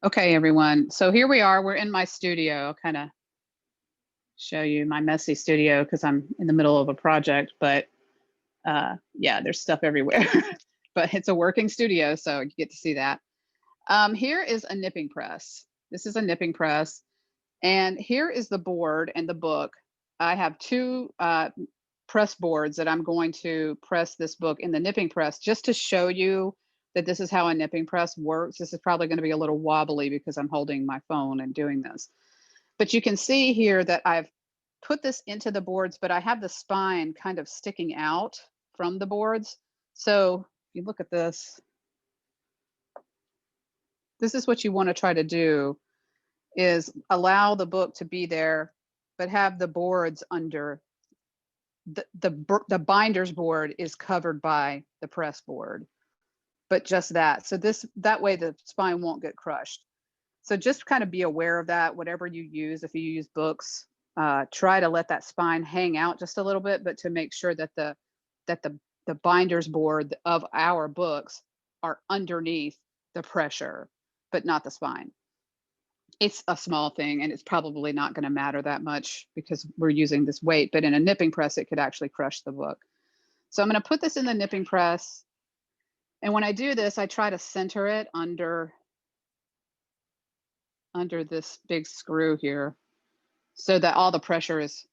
Okay, everyone. So here we are. We're in my studio. I'll kind of show you my messy studio because I'm in the middle of a project, but yeah, there's stuff everywhere. But it's a working studio, so you get to see that. Here is a nipping press. This is a nipping press. And here is the board and the book. I have two press boards that I'm going to press this book in the nipping press just to show you that this is how a nipping press works. This is probably going to be a little wobbly because I'm holding my phone and doing this. But you can see here that I've put this into the boards, but I have the spine kind of sticking out from the boards. So if you look at this, this is what you want to try to do, is allow the book to be there, but have the boards under the binder's board is covered by the press board, but just that. So that way the spine won't get crushed. So just kind of be aware of that, whatever you use. If you use books, try to let that spine hang out just a little bit, but to make sure that the binder's board of our books are underneath the pressure, but not the spine. It's a small thing and it's probably not going to matter that much because we're using this weight, but in a nipping press, it could actually crush the book. So I'm going to put this in the nipping press. And when I do this, I try to center it under this big screw here so that all the pressure is,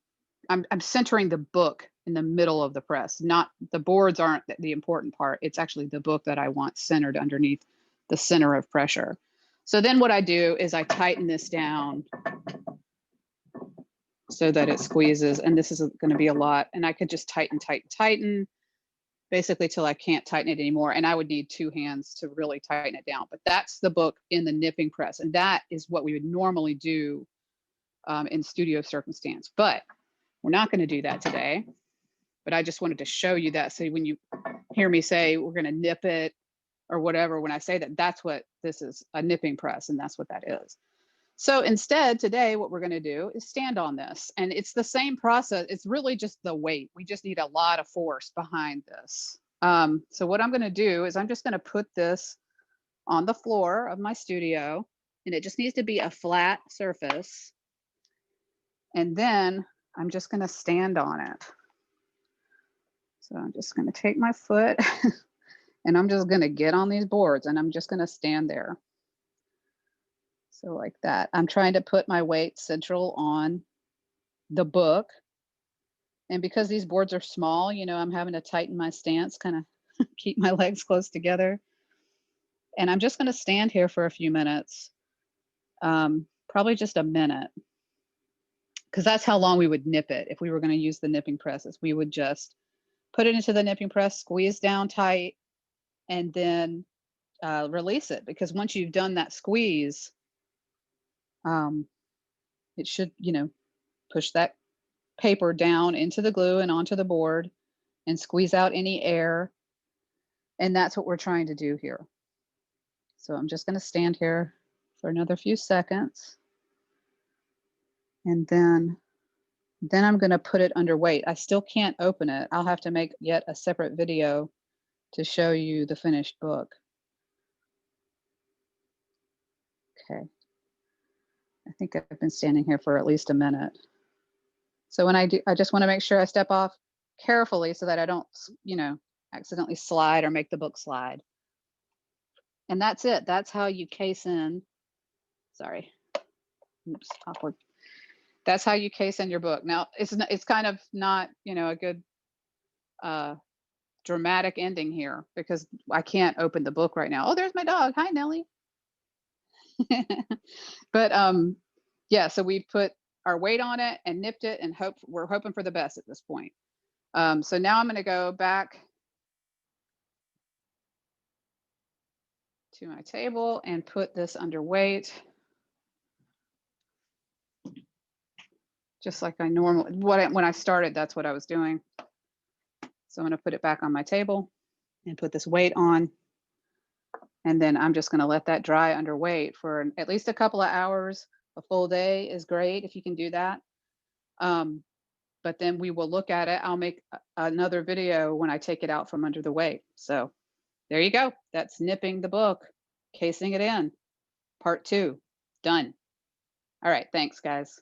I'm centering the book in the middle of the press, not the boards aren't the important part. It's actually the book that I want centered underneath the center of pressure. So then what I do is I tighten this down so that it squeezes, and this is going to be a lot, and I could just tighten basically till I can't tighten it anymore, and I would need two hands to really tighten it down. But that's the book in the nipping press, and that is what we would normally do in studio circumstance, but we're not going to do that today. But I just wanted to show you that, so when you hear me say we're going to nip it or whatever, when I say that, that's what this is, a nipping press, and that's what that is. So instead, today, what we're going to do is stand on this. And it's the same process. It's really just the weight. We just need a lot of force behind this. So what I'm going to do is I'm just going to put this on the floor of my studio, and it just needs to be a flat surface. And then I'm just going to stand on it. So I'm just going to take my foot and I'm just going to get on these boards and I'm just going to stand there. So like that. I'm trying to put my weight central on the book. And because these boards are small, you know, I'm having to tighten my stance, kind of keep my legs close together. And I'm just going to stand here for a few minutes, probably just a minute, because that's how long we would nip it. If we were going to use the nipping presses, we would just put it into the nipping press, squeeze down tight, and then release it. Because once you've done that squeeze, it should, you know, push that paper down into the glue and onto the board and squeeze out any air. And that's what we're trying to do here. So I'm just going to stand here for another few seconds. And then I'm going to put it under weight. I still can't open it. I'll have to make yet a separate video to show you the finished book. Okay. I think I've been standing here for at least a minute. So when I do, I just want to make sure I step off carefully so that I don't, you know, accidentally slide or make the book slide. And that's it. That's how you case in. Sorry. Oops, awkward. That's how you case in your book. Now, it's kind of not, you know, a good dramatic ending here because I can't open the book right now. Oh, there's my dog. Hi, Nellie. But yeah, so we put our weight on it and nipped it and we're hoping for the best at this point. So now I'm going to go back to my table and put this under weight. Just like I normally, when I started, that's what I was doing. So I'm going to put it back on my table and put this weight on. And then I'm just going to let that dry under weight for at least a couple of hours. A full day is great if you can do that. But then we will look at it. I'll make another video when I take it out from under the weight. So there you go. That's nipping the book, casing it in. Part 2, done. All right, thanks, guys.